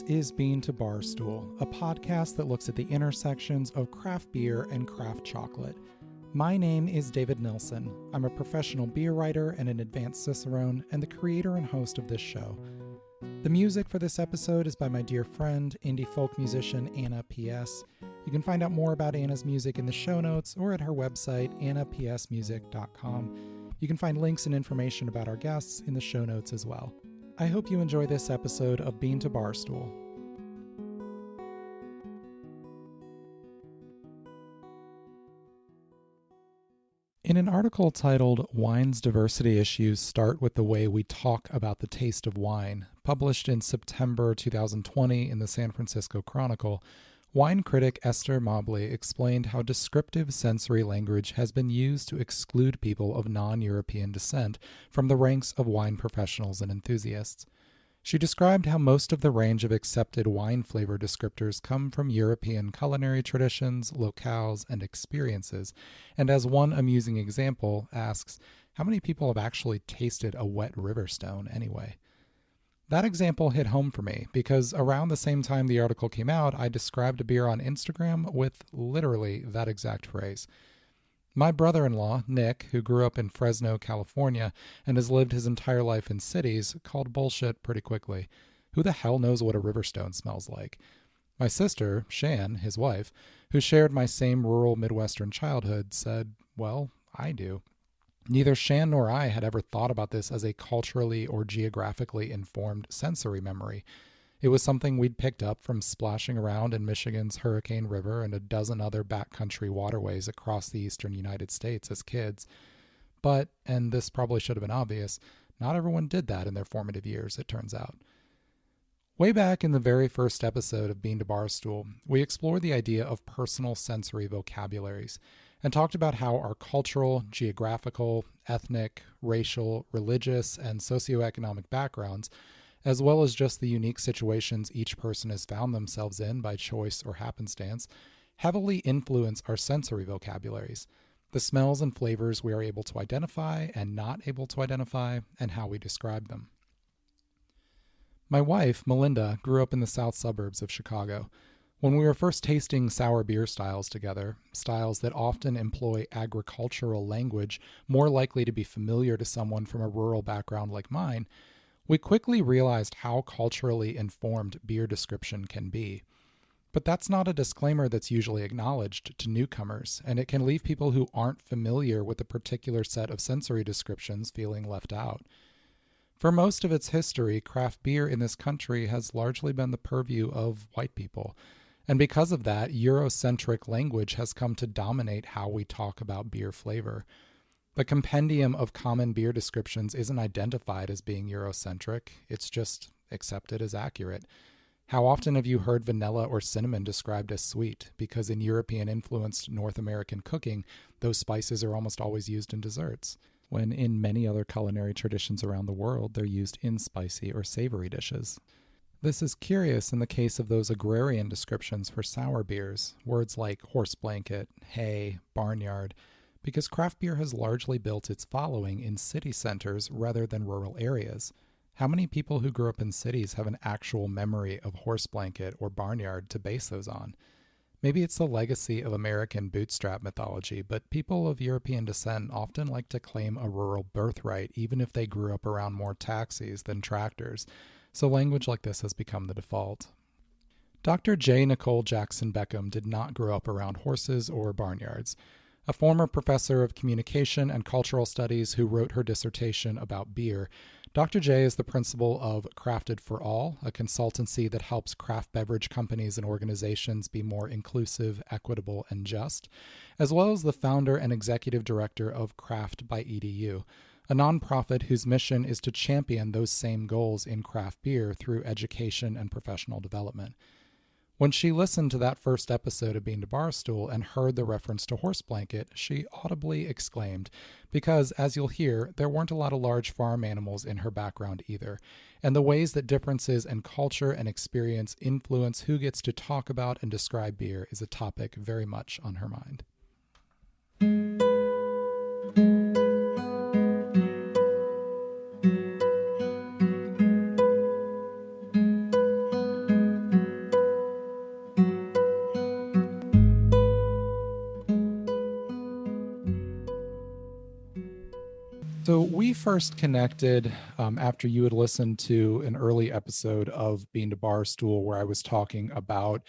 is Bean to Barstool, a podcast that looks at the intersections of craft beer and craft chocolate. My name is David Nilsson. I'm a professional beer writer and an advanced cicerone, and the creator and host of this show. The music for this episode is by my dear friend, indie folk musician Anna P.S. You can find out more about Anna's music in the show notes or at her website, annapsmusic.com. You can find links and information about our guests in the show notes as well. I hope you enjoy this episode of Bean to Barstool. In an article titled Wine's Diversity Issues Start with the Way We Talk About the Taste of Wine, published in September 2020 in the San Francisco Chronicle, wine critic Esther Mobley explained how descriptive sensory language has been used to exclude people of non-European descent from the ranks of wine professionals and enthusiasts. She described how most of the range of accepted wine flavor descriptors come from European culinary traditions, locales, and experiences, and as one amusing example, asks, how many people have actually tasted a wet riverstone anyway? That example hit home for me because around the same time the article came out, I described a beer on Instagram with literally that exact phrase. My brother-in-law, Nick, who grew up in Fresno, California, and has lived his entire life in cities, called bullshit pretty quickly. Who the hell knows what a riverstone smells like? My sister, Shan, his wife, who shared my same rural Midwestern childhood, said, well, I do. Neither Shan nor I had ever thought about this as a culturally or geographically informed sensory memory. It was something we'd picked up from splashing around in Michigan's Hurricane River and a dozen other backcountry waterways across the eastern United States as kids. But, and this probably should have been obvious, not everyone did that in their formative years, it turns out. Way back in the very first episode of Bean to Barstool, we explored the idea of personal sensory vocabularies and talked about how our cultural, geographical, ethnic, racial, religious, and socioeconomic backgrounds, as well as just the unique situations each person has found themselves in by choice or happenstance, heavily influence our sensory vocabularies, the smells and flavors we are able to identify and not able to identify, and how we describe them. My wife, Melinda, grew up in the south suburbs of Chicago. When we were first tasting sour beer styles together, styles that often employ agricultural language more likely to be familiar to someone from a rural background like mine, we quickly realized how culturally informed beer description can be. But that's not a disclaimer that's usually acknowledged to newcomers, and it can leave people who aren't familiar with a particular set of sensory descriptions feeling left out. For most of its history, craft beer in this country has largely been the purview of white people. And because of that, Eurocentric language has come to dominate how we talk about beer flavor. The compendium of common beer descriptions isn't identified as being Eurocentric, it's just accepted as accurate. How often have you heard vanilla or cinnamon described as sweet? Because in European-influenced North American cooking, those spices are almost always used in desserts, when in many other culinary traditions around the world, they're used in spicy or savory dishes. This is curious in the case of those agrarian descriptions for sour beers, words like horse blanket, hay, barnyard, because craft beer has largely built its following in city centers rather than rural areas. How many people who grew up in cities have an actual memory of horse blanket or barnyard to base those on? Maybe it's the legacy of American bootstrap mythology, but people of European descent often like to claim a rural birthright even if they grew up around more taxis than tractors. So language like this has become the default. Dr. Nikol Jackson-Beckham did not grow up around horses or barnyards. A former professor of communication and cultural studies who wrote her dissertation about beer, Dr. J is the principal of Crafted for All, a consultancy that helps craft beverage companies and organizations be more inclusive, equitable, and just, as well as the founder and executive director of Craft by EDU, a nonprofit whose mission is to champion those same goals in craft beer through education and professional development. When she listened to that first episode of Bean to Barstool and heard the reference to horse blanket, she audibly exclaimed, because, as you'll hear, there weren't a lot of large farm animals in her background either, and the ways that differences in culture and experience influence who gets to talk about and describe beer is a topic very much on her mind. So we first connected after you had listened to an early episode of Bean to Barstool where I was talking about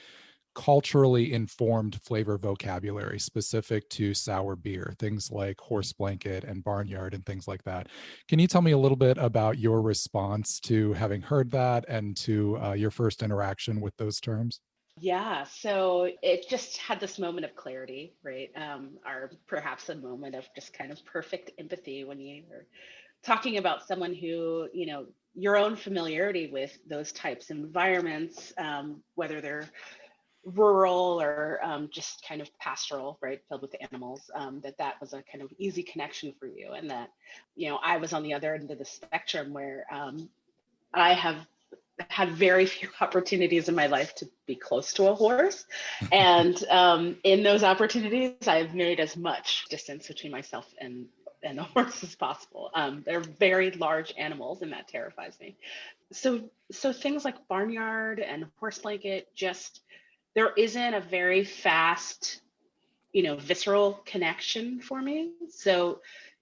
culturally informed flavor vocabulary specific to sour beer, things like horse blanket and barnyard and things like that. Can you tell me a little bit about your response to having heard that and to your first interaction with those terms? Yeah, so it just had this moment of clarity, right? Or perhaps a moment of just kind of perfect empathy when you are talking about someone who, your own familiarity with those types of environments, whether they're rural or just kind of pastoral, right, filled with animals, that was a kind of easy connection for you. And that, I was on the other end of the spectrum where I have had very few opportunities in my life to be close to a horse. And in those opportunities, I've made as much distance between myself and the horse as possible. They're very large animals, and that terrifies me. So things like barnyard and horse blanket, just there isn't a very fast, visceral connection for me. So,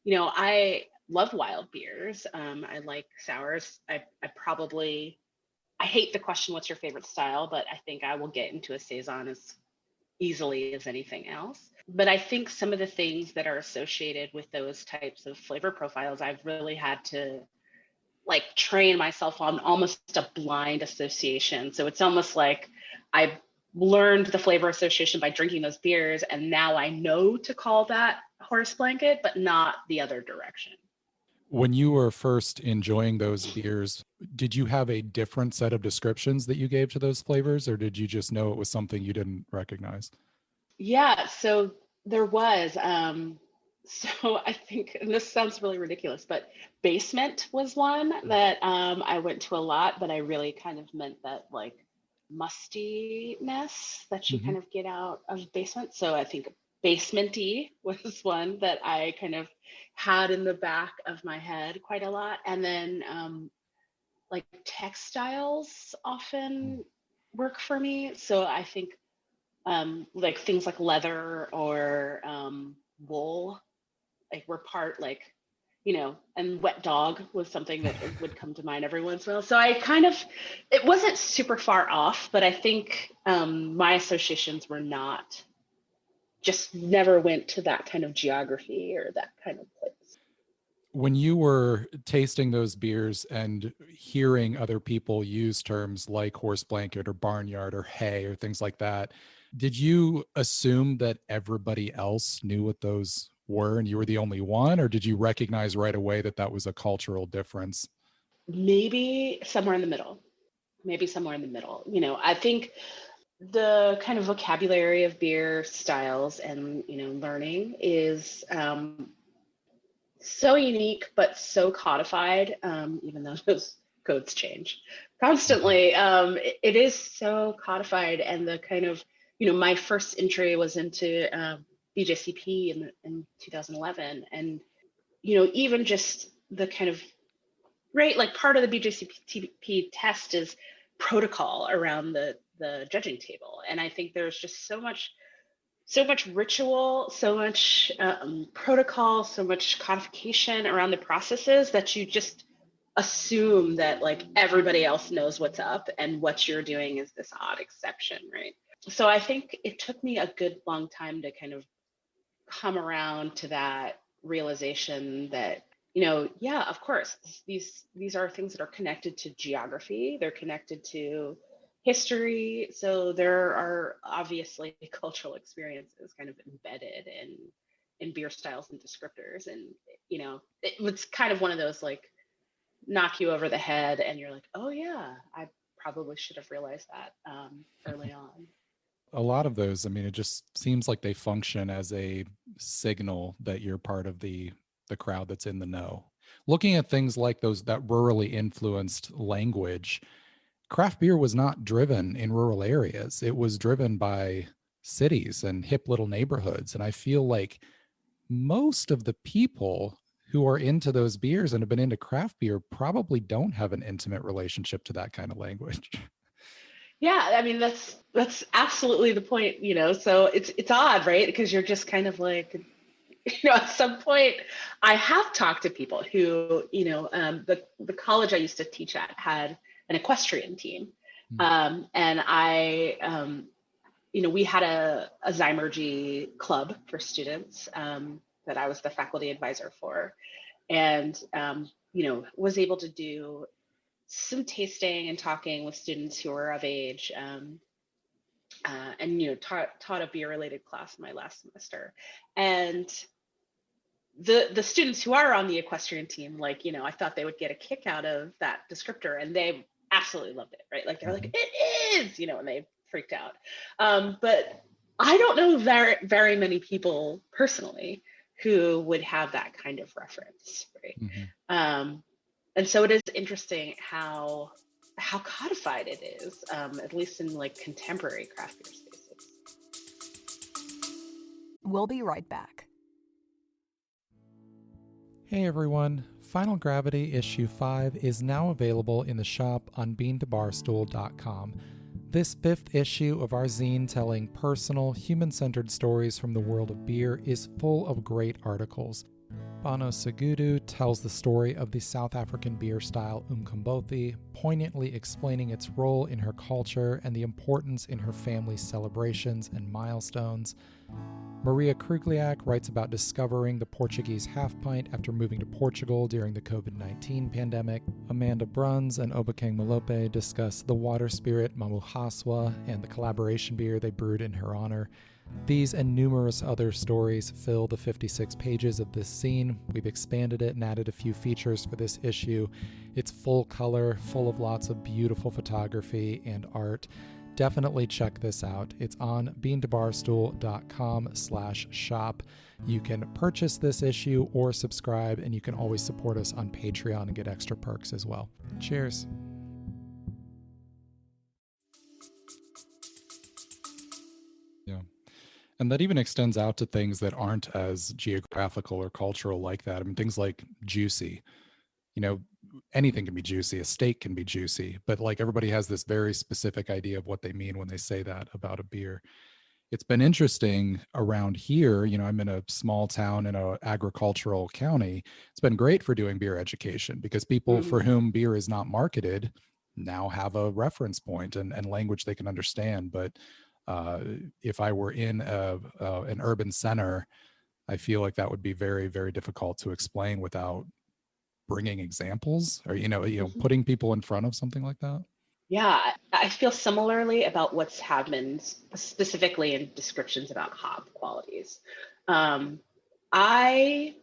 I love wild beers. I like sours. I hate the question, what's your favorite style? But I think I will get into a Saison as easily as anything else. But I think some of the things that are associated with those types of flavor profiles, I've really had to like train myself on almost a blind association. So it's almost like I learned the flavor association by drinking those beers. And now I know to call that horse blanket, but not the other direction. When you were first enjoying those beers, did you have a different set of descriptions that you gave to those flavors, or did you just know it was something you didn't recognize? Yeah, so there was. So I think, and this sounds really ridiculous, but basement was one that I went to a lot, but I really kind of meant that like mustiness that you Mm-hmm. kind of get out of basement. So I think basementy was one that I kind of had in the back of my head quite a lot. And then like textiles often work for me. So I think like things like leather or wool, like were part like, and wet dog was something that would come to mind every once in a while. So I kind of, it wasn't super far off, but I think my associations were not, just never went to that kind of geography or that kind of place. When you were tasting those beers and hearing other people use terms like horse blanket or barnyard or hay or things like that, did you assume that everybody else knew what those were and you were the only one, or did you recognize right away that that was a cultural difference? Maybe somewhere in the middle. Maybe somewhere in the middle. I think the kind of vocabulary of beer styles and learning is so unique but so codified, even though those codes change constantly. It is so codified, and the kind of my first entry was into BJCP in 2011, and even just the kind of right, like part of the BJCP test is protocol around the judging table, and I think there's just so much ritual, so much protocol, so much codification around the processes that you just assume that like everybody else knows what's up and what you're doing is this odd exception, right? So I think it took me a good long time to kind of come around to that realization that yeah, of course, these are things that are connected to geography, they're connected to history, so there are obviously cultural experiences kind of embedded in beer styles and descriptors. And it was kind of one of those like knock you over the head and you're like, oh yeah, I probably should have realized that early on. A lot of those, I mean, it just seems like they function as a signal that you're part of the crowd that's in the know. Looking at things like those, that rurally influenced language, craft beer was not driven in rural areas. It was driven by cities and hip little neighborhoods. And I feel like most of the people who are into those beers and have been into craft beer probably don't have an intimate relationship to that kind of language. Yeah, I mean that's absolutely the point. So it's odd, right? Because you're just kind of like at some point, I have talked to people who, the college I used to teach at had an equestrian team. And we had a Zymergy club for students that I was the faculty advisor for, and, was able to do some tasting and talking with students who were of age, and taught a beer related class in my last semester. And the students who are on the equestrian team, I thought they would get a kick out of that descriptor, and they absolutely loved it, right? Like they're like, it is, and they freaked out. But I don't know very many people personally who would have that kind of reference, right? And so it is interesting how codified it is, at least in contemporary craft beer spaces. We'll be right back. Hey everyone, Final Gravity Issue 5 is now available in the shop on beantobarstool.com. This 5th issue of our zine telling personal, human-centered stories from the world of beer is full of great articles. Bano Segudu tells the story of the South African beer style Umkombothi, poignantly explaining its role in her culture and the importance in her family's celebrations and milestones. Maria Krugliak writes about discovering the Portuguese half pint after moving to Portugal during the COVID-19 pandemic. Amanda Bruns and Obakeng Malope discuss the water spirit Mamuhaswa and the collaboration beer they brewed in her honor. These and numerous other stories fill the 56 pages of this zine. We've expanded it and added a few features for this issue. It's full color, full of lots of beautiful photography and art. Definitely check this out. It's on beantobarstool.com/shop. You can purchase this issue or subscribe, and you can always support us on Patreon and get extra perks as well. Cheers. Yeah. And that even extends out to things that aren't as geographical or cultural like that. I mean, things like juicy. Anything can be juicy. A steak can be juicy, but everybody has this very specific idea of what they mean when they say that about a beer. It's been interesting around here. I'm in a small town in an agricultural county. It's been great for doing beer education because people for whom beer is not marketed now have a reference point and language they can understand. But if I were in an urban center, I feel like that would be very, very difficult to explain without bringing examples or putting people in front of something like that. Yeah, I feel similarly about what's happened specifically in descriptions about hop qualities. I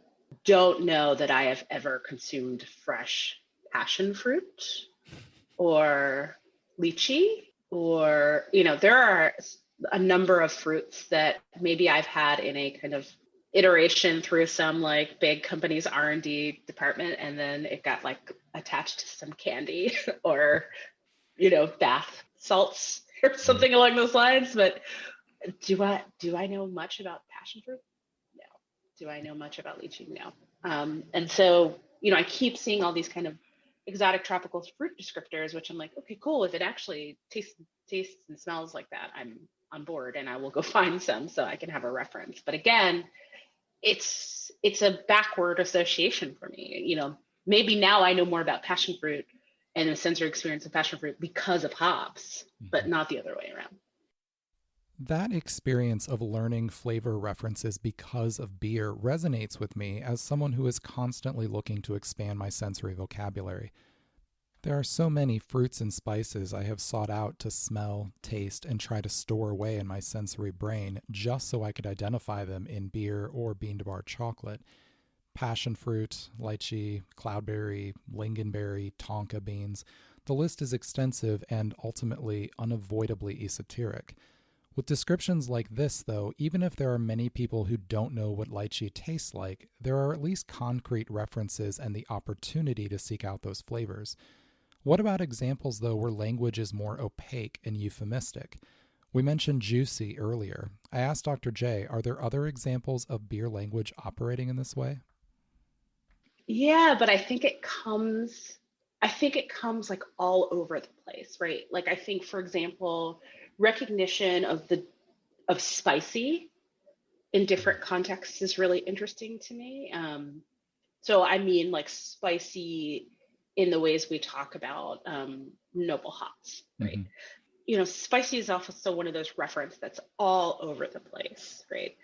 don't know that I have ever consumed fresh passion fruit or lychee, or there are a number of fruits that maybe I've had in a kind of iteration through some big company's R&D department, and then it got attached to some candy or bath salts or something along those lines. But do I know much about passion fruit? No. Do I know much about lychee? No. And so I keep seeing all these kind of exotic tropical fruit descriptors, which I'm like, okay, cool. If it actually tastes and smells like that, I'm on board, and I will go find some so I can have a reference. But again, it's a backward association for me. Maybe now I know more about passion fruit and the sensory experience of passion fruit because of hops, but not the other way around. That experience of learning flavor references because of beer resonates with me as someone who is constantly looking to expand my sensory vocabulary. There are so many fruits and spices I have sought out to smell, taste, and try to store away in my sensory brain just so I could identify them in beer or bean-to-bar chocolate. Passion fruit, lychee, cloudberry, lingonberry, tonka beans. The list is extensive and ultimately unavoidably esoteric. With descriptions like this, though, even if there are many people who don't know what lychee tastes like, there are at least concrete references and the opportunity to seek out those flavors. What about examples, though, where language is more opaque and euphemistic? We mentioned juicy earlier. I asked Dr. J, are there other examples of beer language operating in this way? Yeah, but I think it comes all over the place, right? I think, for example, recognition of spicy in different contexts is really interesting to me. So I mean, like spicy in the ways we talk about noble hops, right? Mm-hmm. Spicy is also one of those reference that's all over the place, right?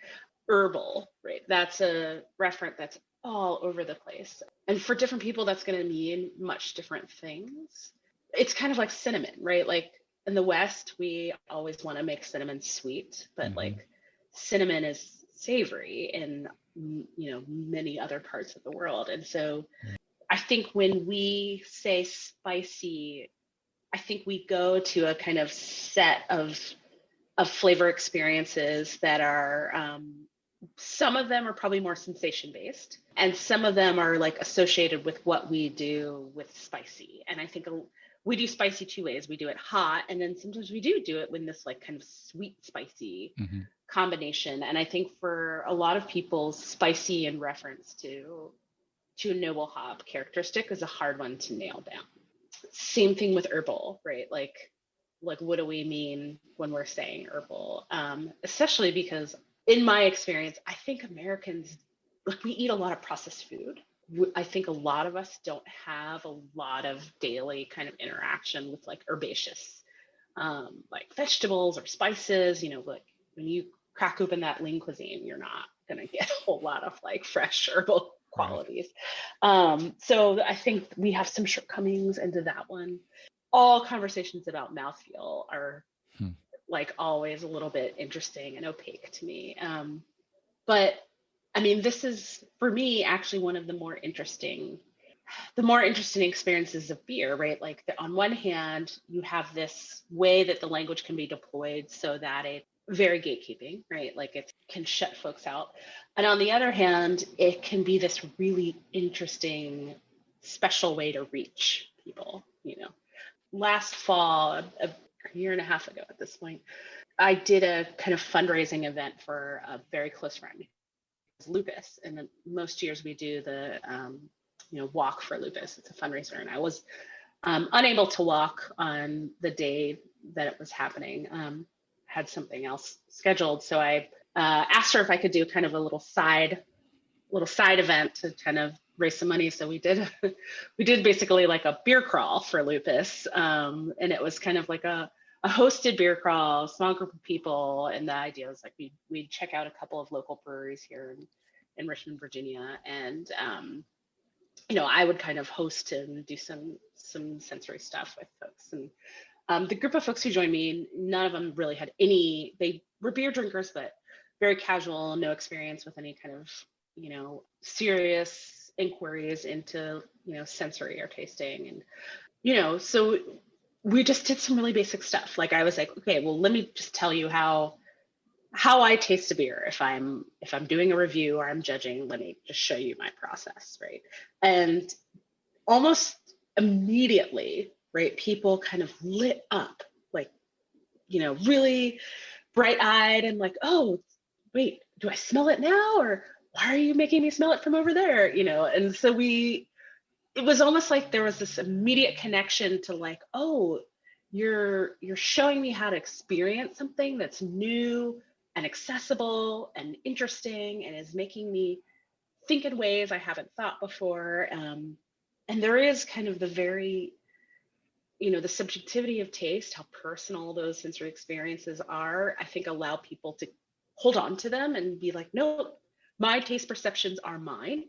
Herbal, right? That's a reference that's all over the place. And for different people, that's going to mean much different things. It's kind of like cinnamon, right? Like in the West, we always want to make cinnamon sweet, but Mm-hmm. like cinnamon is savory in many other parts of the world. And so I think when we say spicy, I think we go to a kind of set of flavor experiences that are some of them are probably more sensation based, and some of them are like associated with what we do with spicy. And I think we do spicy two ways. We do it hot, and then sometimes we do it with this like kind of sweet spicy Mm-hmm. combination. And I think for a lot of people, spicy in reference to a noble hop characteristic is a hard one to nail down. Same thing with herbal, right? Like what do we mean when we're saying herbal? Especially because in my experience, I think Americans, like, we eat a lot of processed food. I think a lot of us don't have a lot of daily kind of interaction with like herbaceous, like vegetables or spices. Like when you crack open that lean cuisine, you're not going to get a whole lot of like fresh herbal qualities. So I think we have some shortcomings into that one. All conversations about mouthfeel are like always a little bit interesting and opaque to me. But I mean, this is for me actually one of the more interesting experiences of beer, right? Like on one hand, you have this way that the language can be deployed so that it's very gatekeeping, right? Like it can shut folks out. And on the other hand, it can be this really interesting, special way to reach people. Last fall, a year and a half ago at this point, I did a kind of fundraising event for a very close friend, lupus. And most years we do the walk for lupus. It's a fundraiser, and I was unable to walk on the day that it was happening. Had something else scheduled, so I asked her if I could do kind of a little side event to kind of raise some money. So we did basically like a beer crawl for lupus, and it was kind of like a hosted beer crawl, small group of people, and the idea was like we'd check out a couple of local breweries here in Richmond, Virginia, and I would kind of host and do some sensory stuff with folks. And the group of folks who joined me, none of them really had they were beer drinkers, but very casual, no experience with any kind of, serious inquiries into, sensory or tasting. And, so we just did some really basic stuff. Like I was like, okay, well, let me just tell you how I taste a beer. If I'm doing a review or I'm judging, let me just show you my process, right? And almost immediately, right, people kind of lit up, like, really bright-eyed and like, oh, wait, do I smell it now? Or why are you making me smell it from over there? And so it was almost like there was this immediate connection to like, oh, you're showing me how to experience something that's new and accessible and interesting and is making me think in ways I haven't thought before. And there is kind of the very, the subjectivity of taste, how personal those sensory experiences are, I think allow people to hold on to them and be like, no, my taste perceptions are mine,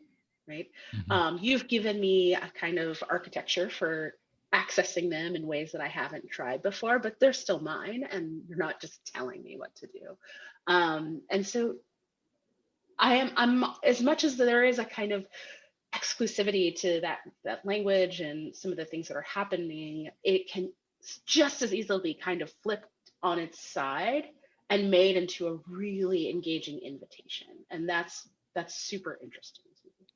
right? Mm-hmm. You've given me a kind of architecture for accessing them in ways that I haven't tried before, but they're still mine, and you're not just telling me what to do. And so I'm as much as there is a kind of exclusivity to that language and some of the things that are happening, it can just as easily be kind of flipped on its side and made into a really engaging invitation. And that's super interesting to me.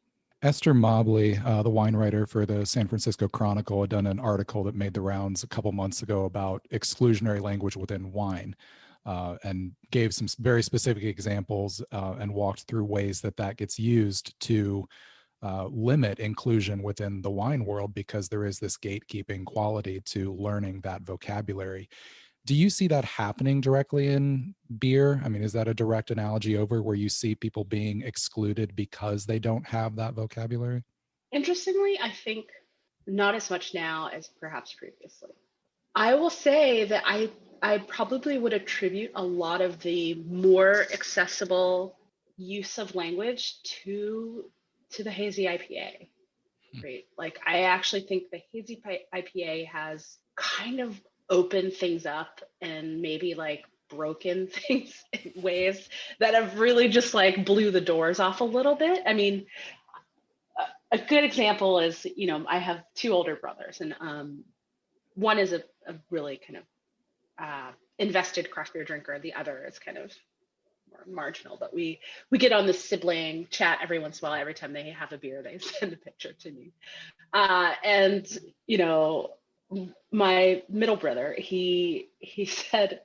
Esther Mobley, the wine writer for the San Francisco Chronicle, had done an article that made the rounds a couple months ago about exclusionary language within wine, and gave some very specific examples and walked through ways that gets used to limit inclusion within the wine world, because there is this gatekeeping quality to learning that vocabulary. Do you see that happening directly in beer? I mean, is that a direct analogy over where you see people being excluded because they don't have that vocabulary? Interestingly, I think not as much now as perhaps previously. I will say that I probably would attribute a lot of the more accessible use of language to the hazy IPA, right? Like I actually think the hazy IPA has kind of opened things up and maybe like broken things in ways that have really just like blew the doors off a little bit. I mean, a good example is, I have two older brothers, and one is a really kind of invested craft beer drinker. The other is kind of more marginal, but we get on the sibling chat every once in a while. Every time they have a beer, they send a picture to me. And my middle brother, he said,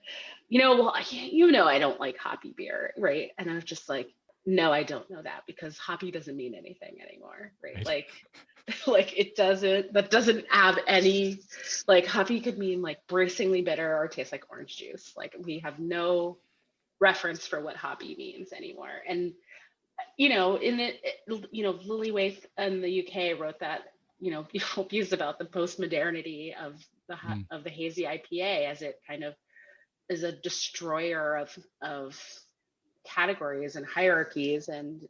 well, I don't like hoppy beer, right? And I was just like, no, I don't know that, because hoppy doesn't mean anything anymore, right? Right. Like that doesn't have any, like hoppy could mean like bracingly bitter or taste like orange juice. Like we have no reference for what hoppy means anymore. And in it, Lily Waith in the UK wrote that, beautiful piece about the postmodernity of the hazy IPA, as it kind of is a destroyer of categories and hierarchies and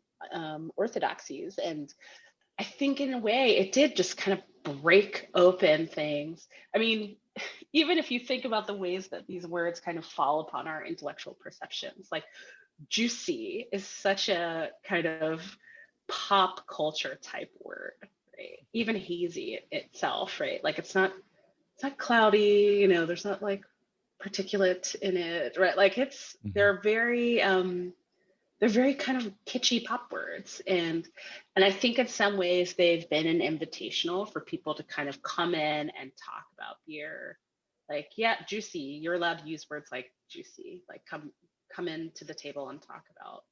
orthodoxies. And I think in a way it did just kind of break open things. I mean, even if you think about the ways that these words kind of fall upon our intellectual perceptions, like juicy is such a kind of pop culture type word, right? Even hazy itself, right? Like it's not cloudy, there's not like particulate in it, right? Like Mhm. they're very kind of kitschy pop words, and I think in some ways they've been an invitational for people to kind of come in and talk about beer. Like, yeah, juicy, you're allowed to use words like juicy, like come into the table and talk about,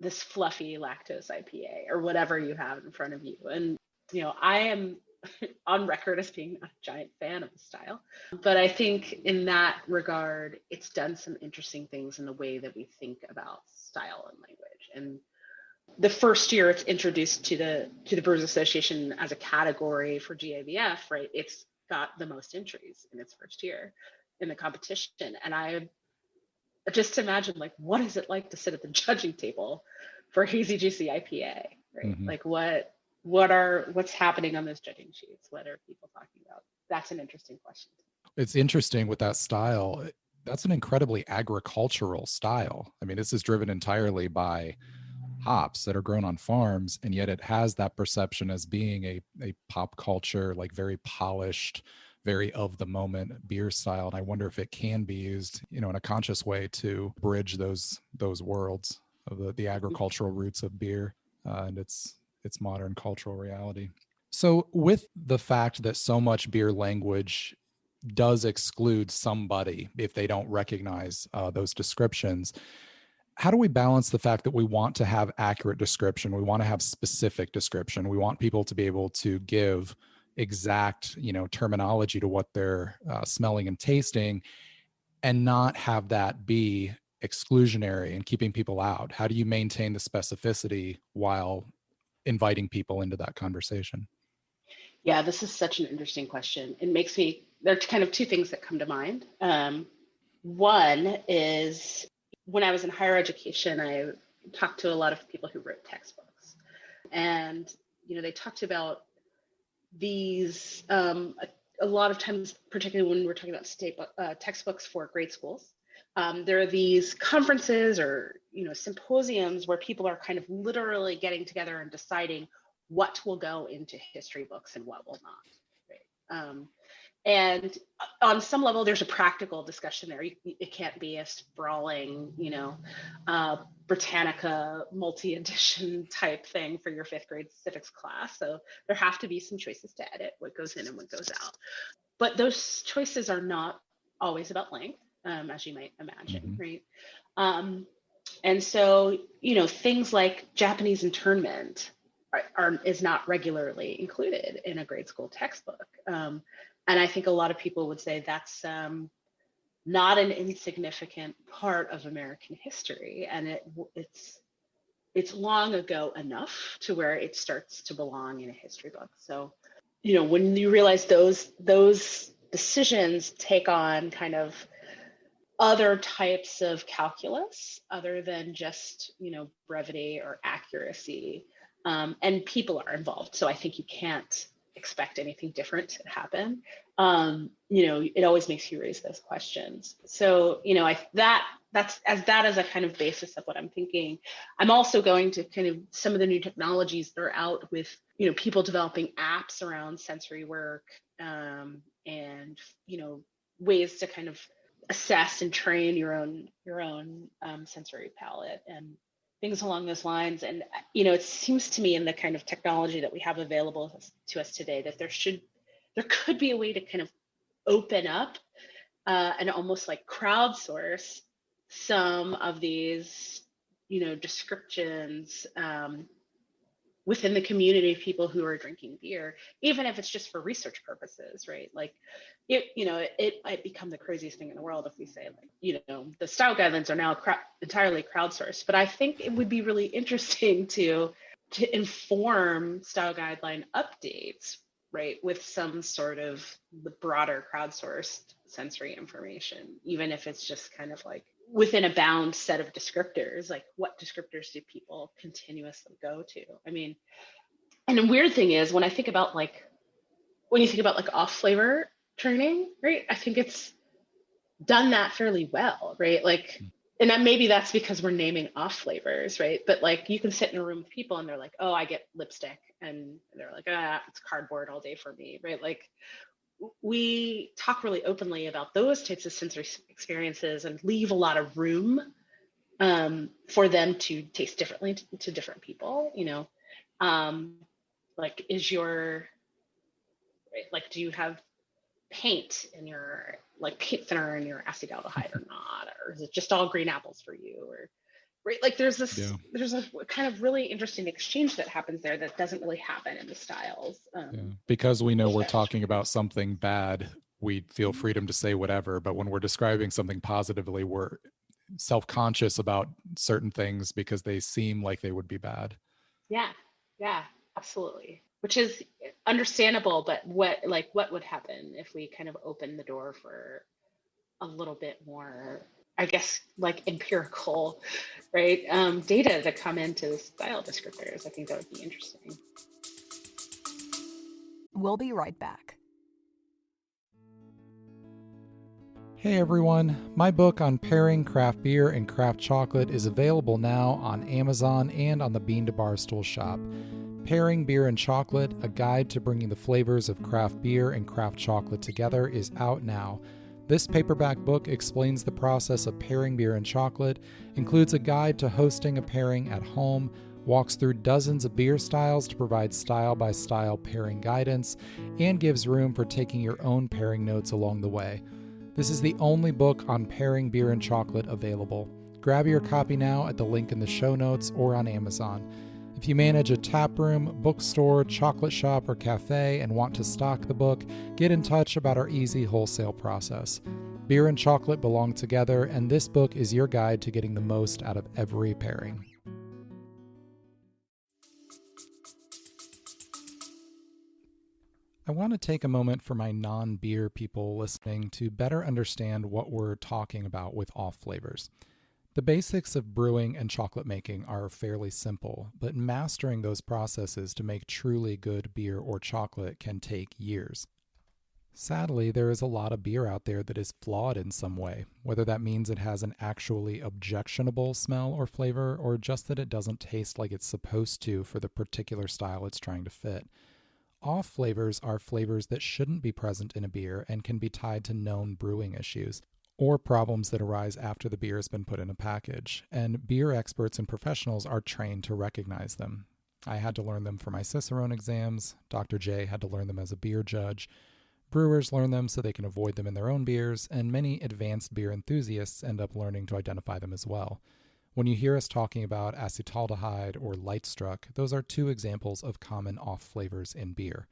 this fluffy lactose IPA or whatever you have in front of you. And I am on record as being a giant fan of the style. But I think in that regard, it's done some interesting things in the way that we think about style and language. And the first year it's introduced to the Brewers Association as a category for GABF, right? It's got the most entries in its first year in the competition. And I just imagine, like, what is it like to sit at the judging table for hazy juicy IPA, right? Mhm. Like what's happening on those judging sheets? What are people talking about? That's an interesting question. It's interesting with that style. That's an incredibly agricultural style. I mean, this is driven entirely by hops that are grown on farms, and yet it has that perception as being a pop culture, like very polished, very of the moment beer style. And I wonder if it can be used, in a conscious way to bridge those worlds of the agricultural roots of beer and its modern cultural reality. So, with the fact that so much beer language does exclude somebody if they don't recognize those descriptions, how do we balance the fact that we want to have accurate description, we want to have specific description, we want people to be able to give exact terminology to what they're smelling and tasting, and not have that be exclusionary and keeping people out? How do you maintain the specificity while inviting people into that conversation? Yeah, this is such an interesting question. It makes me, there are kind of two things that come to mind. One is when I was in higher education, I talked to a lot of people who wrote textbooks. And, they talked about these, a lot of times, particularly when we're talking about state textbooks for grade schools, there are these conferences or, symposiums where people are kind of literally getting together and deciding what will go into history books and what will not. Right? And on some level, there's a practical discussion there. It can't be a sprawling, Britannica multi-edition type thing for your fifth grade civics class. So there have to be some choices to edit what goes in and what goes out. But those choices are not always about length, as you might imagine, Mm-hmm. right? And so, things like Japanese internment is not regularly included in a grade school textbook. And I think a lot of people would say that's not an insignificant part of American history, and it's long ago enough to where it starts to belong in a history book. So, when you realize those decisions take on kind of other types of calculus other than just, brevity or accuracy, and people are involved. So I think you can't expect anything different to happen. It always makes you raise those questions. So, that's as a kind of basis of what I'm thinking. I'm also going to kind of some of the new technologies that are out with, people developing apps around sensory work, and, ways to kind of assess and train your own sensory palette and things along those lines. And it seems to me in the kind of technology that we have available to us today that there could be a way to kind of open up and almost like crowdsource some of these descriptions within the community of people who are drinking beer, even if it's just for research purposes, right? Like it might become the craziest thing in the world if we say, like, the style guidelines are now entirely crowdsourced. But I think it would be really interesting to inform style guideline updates, right, with some sort of the broader crowdsourced sensory information, even if it's just kind of like within a bound set of descriptors, like what descriptors do people continuously go to? I mean, and the weird thing is when you think about like off flavor training, right? I think it's done that fairly well, right? Like, and maybe that's because we're naming off flavors, right? But like you can sit in a room with people and they're like, oh, I get lipstick. And they're like, it's cardboard all day for me, right? Like we talk really openly about those types of sensory experiences and leave a lot of room for them to taste differently to different people, like do you have paint in your paint thinner in your acetaldehyde or not, or is it just all green apples for you, or right, like there's a kind of really interesting exchange that happens there that doesn't really happen in the styles. Because we know we're talking about something bad, we feel freedom to say whatever, but when we're describing something positively, we're self-conscious about certain things because they seem like they would be bad. Yeah, absolutely, which is understandable. But what would happen if we kind of open the door for a little bit more, I guess, like empirical, right, data to come into the style descriptors? I think that would be interesting. We'll be right back. Hey everyone, my book on pairing craft beer and craft chocolate is available now on Amazon and on the Bean to Barstool shop. Pairing Beer and Chocolate, a guide to bringing the flavors of craft beer and craft chocolate together, is out now. This paperback book explains the process of pairing beer and chocolate, includes a guide to hosting a pairing at home, walks through dozens of beer styles to provide style-by-style pairing guidance, and gives room for taking your own pairing notes along the way. This is the only book on pairing beer and chocolate available. Grab your copy now at the link in the show notes or on Amazon. If you manage a tap room, bookstore, chocolate shop, or cafe and want to stock the book, get in touch about our easy wholesale process. Beer and chocolate belong together, and this book is your guide to getting the most out of every pairing. I want to take a moment for my non-beer people listening to better understand what we're talking about with off flavors. The basics of brewing and chocolate making are fairly simple, but mastering those processes to make truly good beer or chocolate can take years. Sadly, there is a lot of beer out there that is flawed in some way, whether that means it has an actually objectionable smell or flavor, or just that it doesn't taste like it's supposed to for the particular style it's trying to fit. Off flavors are flavors that shouldn't be present in a beer and can be tied to known brewing issues, or problems that arise after the beer has been put in a package, and beer experts and professionals are trained to recognize them. I had to learn them for my Cicerone exams, Dr. J had to learn them as a beer judge, brewers learn them so they can avoid them in their own beers, and many advanced beer enthusiasts end up learning to identify them as well. When you hear us talking about acetaldehyde or light struck, those are two examples of common off flavors in beer.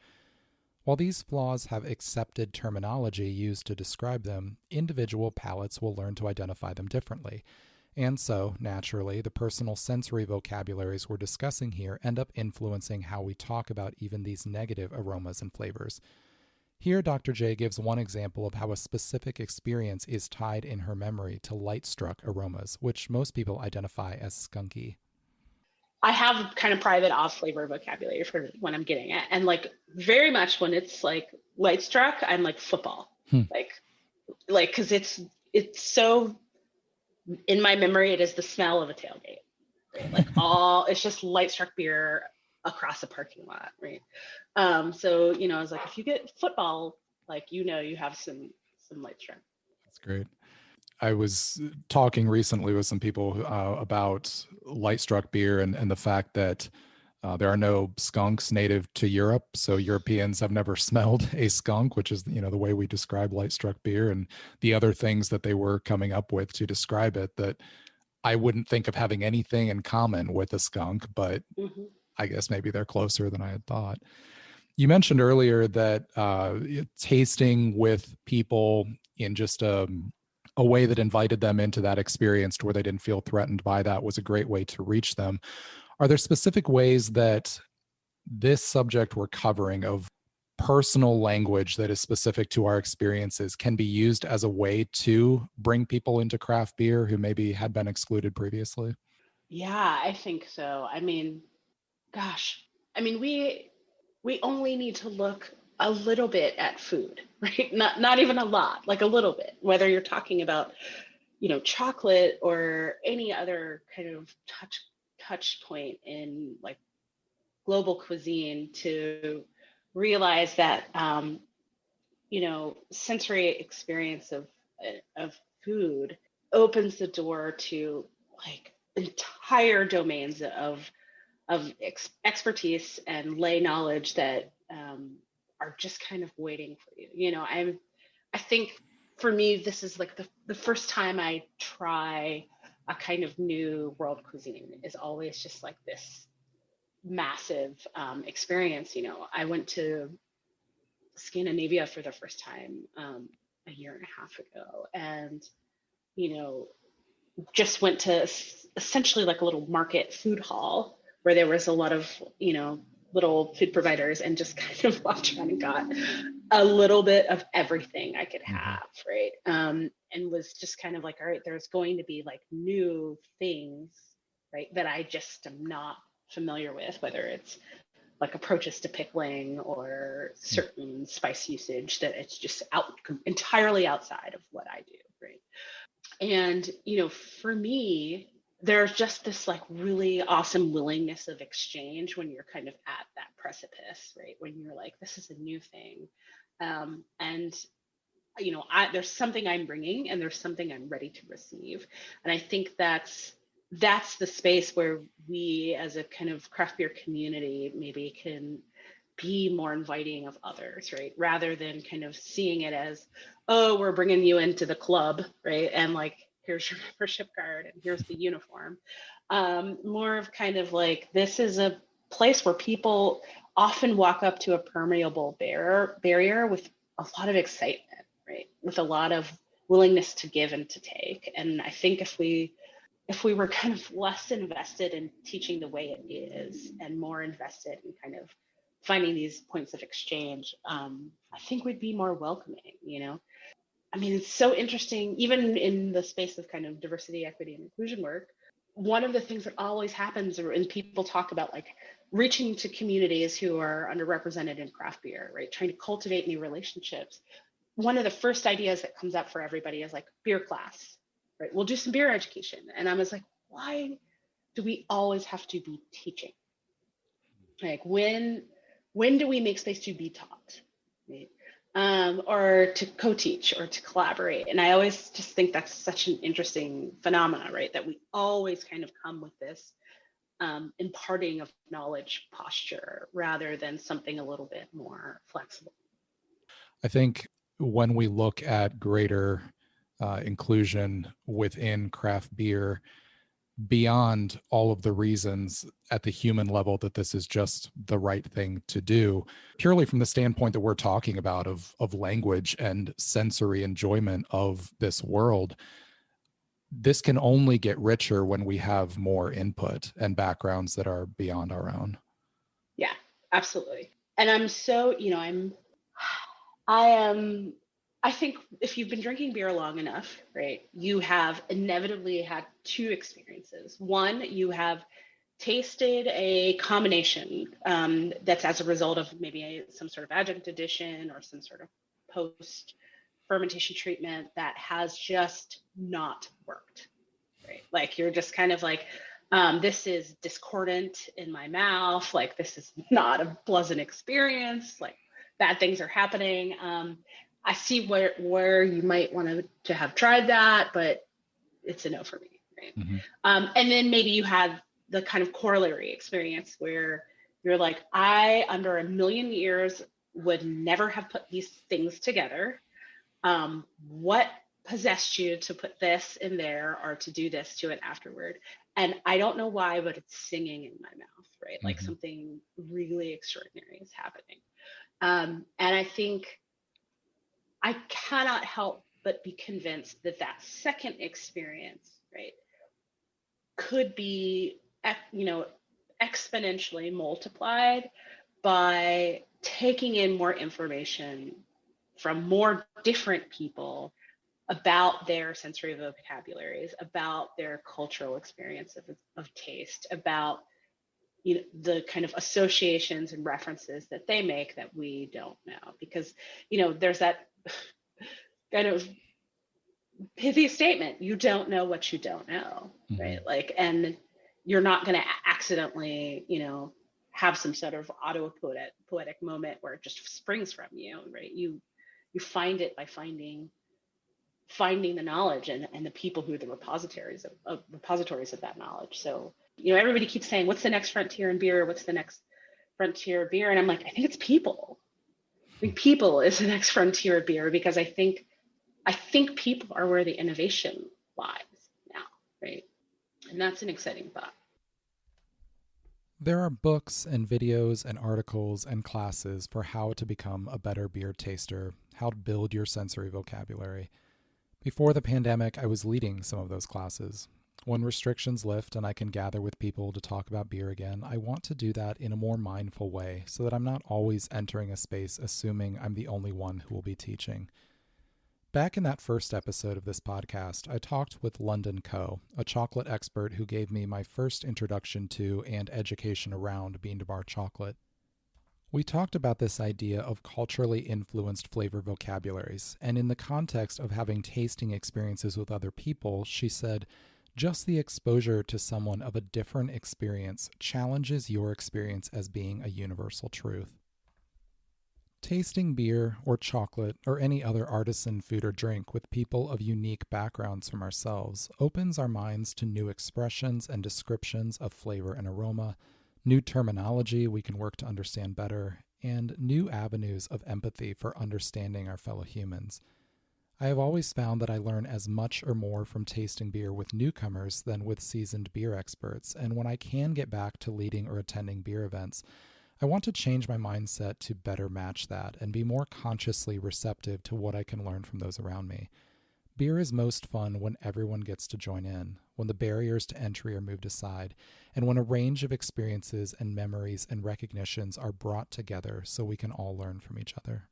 While these flaws have accepted terminology used to describe them, individual palates will learn to identify them differently. And so, naturally, the personal sensory vocabularies we're discussing here end up influencing how we talk about even these negative aromas and flavors. Here, Dr. J gives one example of how a specific experience is tied in her memory to light struck aromas, which most people identify as skunky. I have kind of private off flavor vocabulary for when I'm getting it. And like very much when it's like light struck, I'm like football. Hmm. Like, cause it's so in my memory, it is the smell of a tailgate, right? Like it's just light struck beer across a parking lot, right? So, I was like, if you get football, like, you have some light struck. That's great. I was talking recently with some people about light struck beer and the fact that there are no skunks native to Europe. So Europeans have never smelled a skunk, which is, the way we describe light struck beer, and the other things that they were coming up with to describe it that I wouldn't think of having anything in common with a skunk, but I guess maybe they're closer than I had thought. You mentioned earlier that tasting with people in just a way that invited them into that experience to where they didn't feel threatened by that was a great way to reach them. Are there specific ways that this subject we're covering of personal language that is specific to our experiences can be used as a way to bring people into craft beer who maybe had been excluded previously? Yeah, I think so. I mean, gosh, I mean, we only need to look a little bit at food, right? Not even a lot, like a little bit, whether you're talking about, chocolate or any other kind of touch point in like global cuisine to realize that sensory experience of food opens the door to like entire domains of expertise and lay knowledge that are just kind of waiting for you. I think for me, this is like the first time I try a kind of new world cuisine is always just like this massive experience. I went to Scandinavia for the first time a year and a half ago, and you know, just went to essentially like a little market food hall where there was a lot of little food providers, and just kind of walked around and got a little bit of everything I could have, right? And was just kind of like, all right, there's going to be like new things, right, that I just am not familiar with, whether it's like approaches to pickling or certain spice usage that it's just entirely outside of what I do, right? And for me, there's just this like really awesome willingness of exchange when you're kind of at that precipice, right? When you're like, this is a new thing, and there's something I'm bringing, and there's something I'm ready to receive. And I think that's the space where we as a kind of craft beer community maybe can be more inviting of others, right? Rather than kind of seeing it as, oh, we're bringing you into the club, right? And like, here's your membership card and here's the uniform. More of kind of like, this is a place where people often walk up to a permeable barrier with a lot of excitement, right? With a lot of willingness to give and to take. And I think if we were kind of less invested in teaching the way it is and more invested in kind of finding these points of exchange, I think we'd be more welcoming. I mean, it's so interesting, even in the space of kind of diversity, equity, and inclusion work. One of the things that always happens when people talk about like reaching to communities who are underrepresented in craft beer, right? Trying to cultivate new relationships. One of the first ideas that comes up for everybody is like beer class, right? We'll do some beer education. And I was like, why do we always have to be teaching? Like when do we make space to be taught, right? Or to co-teach or to collaborate? And I always just think that's such an interesting phenomena, right? That we always kind of come with this imparting of knowledge posture rather than something a little bit more flexible. I think when we look at greater inclusion within craft beer, beyond all of the reasons at the human level that this is just the right thing to do, purely from the standpoint that we're talking about of language and sensory enjoyment of this world, this can only get richer when we have more input and backgrounds that are beyond our own. Yeah, absolutely. And I'm so, I think if you've been drinking beer long enough, right, you have inevitably had two experiences. One, you have tasted a combination that's as a result of maybe some sort of adjunct addition or some sort of post fermentation treatment that has just not worked, right? Like you're just kind of like, this is discordant in my mouth. Like this is not a pleasant experience. Like bad things are happening. I see where you might want to have tried that, but it's a no for me, right? Mm-hmm. And then maybe you have the kind of corollary experience where you're like, I, under a million years, would never have put these things together. What possessed you to put this in there or to do this to it afterward? And I don't know why, but it's singing in my mouth, right? Like Mm-hmm. something really extraordinary is happening. And I think I cannot help but be convinced that that second experience, right, could be, exponentially multiplied by taking in more information from more different people about their sensory vocabularies, about their cultural experience of taste, about the kind of associations and references that they make that we don't know. Because there's that kind of pithy statement, you don't know what you don't know, Mm-hmm. right? Like, and you're not going to accidentally have some sort of poetic moment where it just springs from you, right? You find it by finding the knowledge and the people who are the repositories of that knowledge. So everybody keeps saying, what's the next frontier in beer? What's the next frontier of beer? And I'm like, I think it's people. I think people is the next frontier of beer, because I think people are where the innovation lies now, right? And that's an exciting thought. There are books and videos and articles and classes for how to become a better beer taster, how to build your sensory vocabulary. Before the pandemic, I was leading some of those classes. When restrictions lift and I can gather with people to talk about beer again, I want to do that in a more mindful way so that I'm not always entering a space assuming I'm the only one who will be teaching. Back in that first episode of this podcast, I talked with London Co., a chocolate expert who gave me my first introduction to and education around bean to bar chocolate. We talked about this idea of culturally influenced flavor vocabularies, and in the context of having tasting experiences with other people, she said, just the exposure to someone of a different experience challenges your experience as being a universal truth. Tasting beer or chocolate or any other artisan food or drink with people of unique backgrounds from ourselves opens our minds to new expressions and descriptions of flavor and aroma, new terminology we can work to understand better, and new avenues of empathy for understanding our fellow humans. I have always found that I learn as much or more from tasting beer with newcomers than with seasoned beer experts, and when I can get back to leading or attending beer events, I want to change my mindset to better match that and be more consciously receptive to what I can learn from those around me. Beer is most fun when everyone gets to join in, when the barriers to entry are moved aside, and when a range of experiences and memories and recognitions are brought together so we can all learn from each other.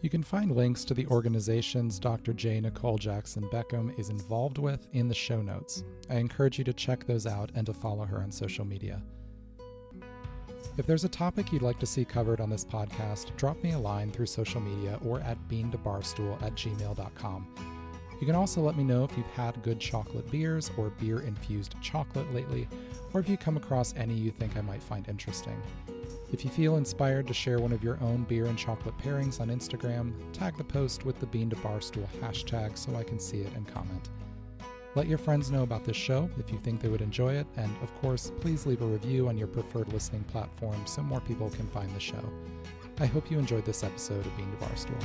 You can find links to the organizations Dr. J. Nikol Jackson-Beckham is involved with in the show notes. I encourage you to check those out and to follow her on social media. If there's a topic you'd like to see covered on this podcast, drop me a line through social media or at beantobarstool@gmail.com. You can also let me know if you've had good chocolate beers or beer-infused chocolate lately, or if you come across any you think I might find interesting. If you feel inspired to share one of your own beer and chocolate pairings on Instagram, tag the post with the Bean to Barstool hashtag so I can see it and comment. Let your friends know about this show if you think they would enjoy it, and of course, please leave a review on your preferred listening platform so more people can find the show. I hope you enjoyed this episode of Bean to Barstool.